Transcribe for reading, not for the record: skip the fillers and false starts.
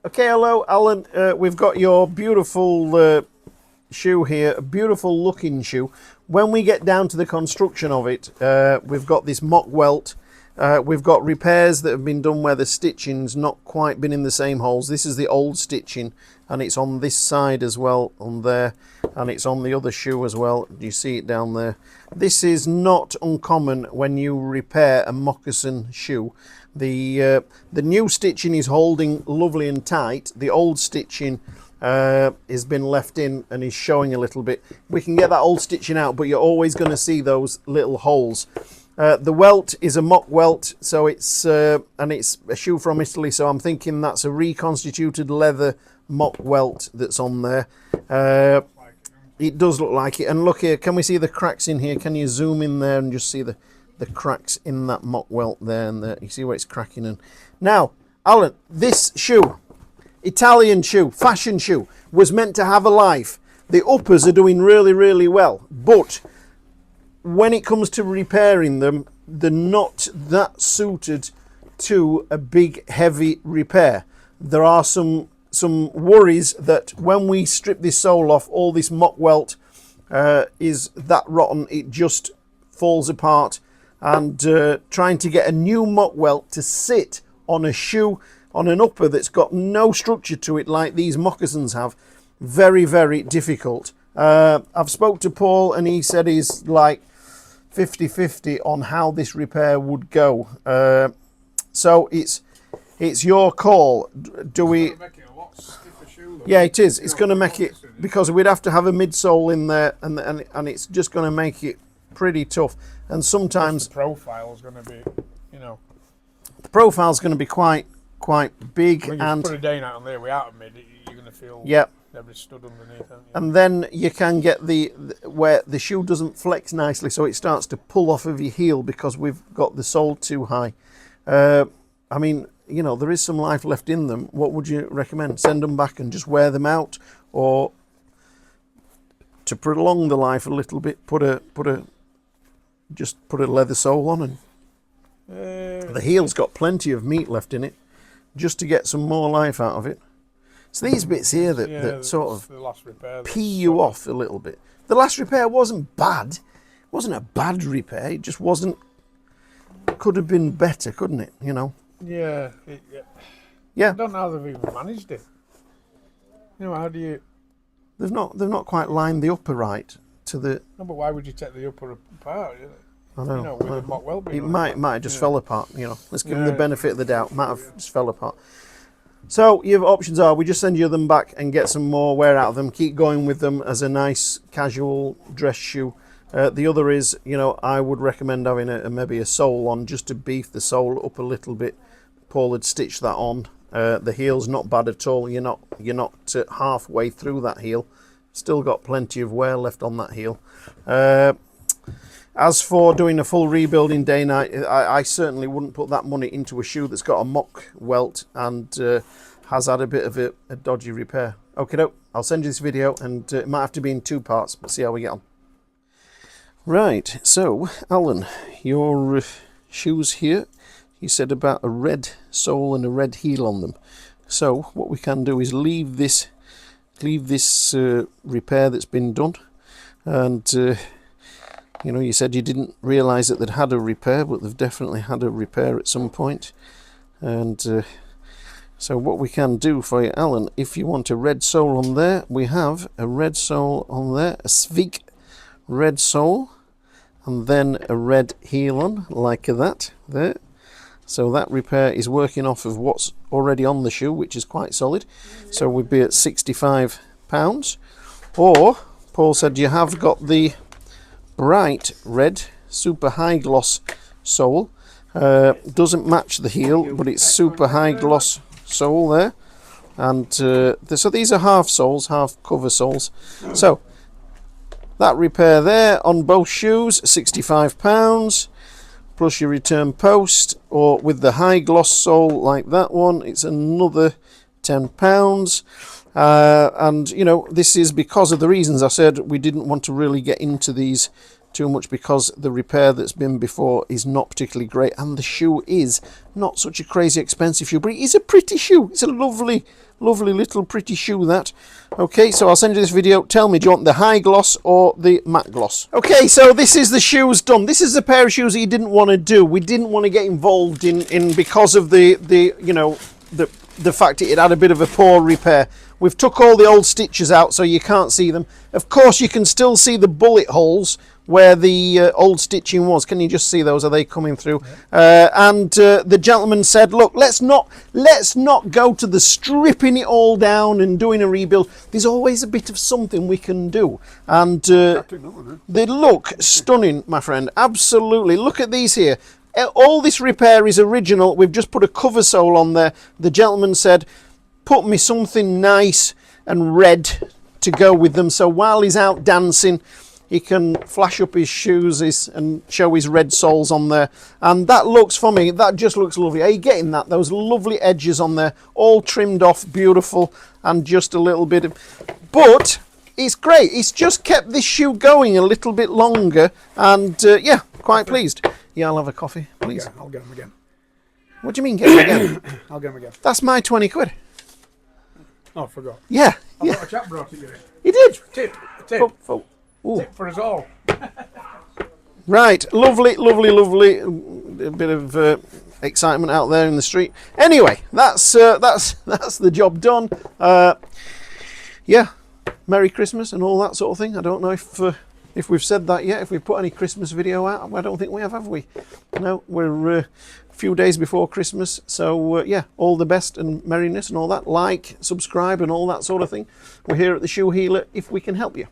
Okay, hello, Alan. We've got your beautiful shoe here, a beautiful looking shoe. When we get down to the construction of it, we've got this mock welt. We've got repairs that have been done where the stitching's not quite been in the same holes. This is the old stitching, and it's on this side as well, on there, and it's on the other shoe as well. You see it down there. This is not uncommon when you repair a moccasin shoe. The new stitching is holding lovely and tight. The old stitching has been left in and is showing a little bit. We can get that old stitching out, but you're always going to see those little holes. The welt is a mock welt, so it's and it's a shoe from Italy, so I'm thinking that's a reconstituted leather mock welt that's on there. It does look like it, and look here, can we see the cracks in here? Can you zoom in there and just see the cracks in that mock welt there, and there you see where it's cracking in. Now, Alan, this shoe, Italian shoe, fashion shoe, was meant to have a life. The uppers are doing really, really well, but when it comes to repairing them, they're not that suited to a big, heavy repair. There are some worries that when we strip this sole off, all this mock welt is that rotten, it just falls apart. And trying to get a new mock welt to sit on a shoe, on an upper that's got no structure to it like these moccasins have, very, very difficult. I've spoke to Paul, and he said he's like 50-50 on how this repair would go. So it's your call. Do we? Make it a lot stiffer shoe, though. Yeah, it is. It's going to make it, because we'd have to have a midsole in there, and it's just going to make it pretty tough. And sometimes the profile is going to be, the profile's going to be quite big, when you and put a day night on there without a mid, you're going to feel every stud underneath, aren't you? And then you can get the where the shoe doesn't flex nicely, so it starts to pull off of your heel because we've got the sole too high. I mean, there is some life left in them. What would you recommend? Send them back and just wear them out, or to prolong the life a little bit, put a leather sole on, and the heel's got plenty of meat left in it, just to get some more life out of it. So these bits here that sort of the last repair pee you off a little bit. The last repair wasn't bad. It wasn't a bad repair. It just wasn't. Could have been better, couldn't it? Yeah. Yeah. I don't know how they've even managed it. How do you? They've not quite lined the upper right to the. No, but why would you take the upper apart? I know. With the mock welt being it on might have just fell apart. Let's give them the benefit of the doubt. Might have just fell apart. So your options are: we just send you them back and get some more wear out of them. Keep going with them as a nice casual dress shoe. The other is, I would recommend having maybe a sole on, just to beef the sole up a little bit. Paul had stitched that on. The heel's not bad at all. You're not halfway through that heel. Still got plenty of wear left on that heel. As for doing a full rebuilding day night, I certainly wouldn't put that money into a shoe that's got a mock welt and has had a bit of a dodgy repair. Okay, doke. I'll send you this video, and it might have to be in 2 parts, but see how we get on. Right, so Alan, your shoes here, you said about a red sole and a red heel on them. So what we can do is leave this repair that's been done, and you said you didn't realise that they'd had a repair, but they've definitely had a repair at some point. And so what we can do for you, Alan, if you want a red sole on there, we have a red sole on there, a Svig red sole, and then a red heel on, like that, there. So that repair is working off of what's already on the shoe, which is quite solid. So we'd be at £65. Or, Paul said you have got the bright red super high gloss sole. Doesn't match the heel, but it's super high gloss sole there. And so these are half soles, half cover soles. So that repair there on both shoes, £65 plus your return post, or with the high gloss sole like that one, it's another £10. And this is because of the reasons I said we didn't want to really get into these too much because the repair that's been before is not particularly great, and the shoe is not such a crazy expensive shoe, but it is a pretty shoe. It's a lovely little pretty shoe, that. Okay, so I'll send you this video. Tell me, do you want the high gloss or the matte gloss? Okay, so this is the shoes done. This is the pair of shoes that you didn't want to do. We didn't want to get involved in because of the you know, the fact it had a bit of a poor repair. We've took all the old stitches out so you can't see them. Of course, you can still see the bullet holes where the old stitching was. Can you just see those? Are they coming through? Yeah. And the gentleman said, look, let's not go to the stripping it all down and doing a rebuild. There's always a bit of something we can do. And they look stunning, my friend. Absolutely. Look at these here. All this repair is original. We've just put a cover sole on there. The gentleman said, put me something nice and red to go with them, so while he's out dancing he can flash up his shoes and show his red soles on there. And that looks, for me, that just looks lovely. Are you getting that? Those lovely edges on there, all trimmed off, beautiful, and just a little bit of... But it's great. It's just kept this shoe going a little bit longer, and yeah, quite pleased. Yeah, I'll have a coffee, please. Yeah, I'll get them again. What do you mean, get them again? I'll get them again. That's my 20 quid. Oh, I forgot. Yeah. I thought a chap brought it in. He did. Tip for us all. Right, lovely. A bit of excitement out there in the street. Anyway, that's the job done. Yeah, Merry Christmas and all that sort of thing. I don't know if we've said that yet. If we've put any Christmas video out, I don't think we have we? No, we're a few days before Christmas. So yeah, all the best and merriness and all that. Like, subscribe, and all that sort of thing. We're here at the Shoe Healer if we can help you.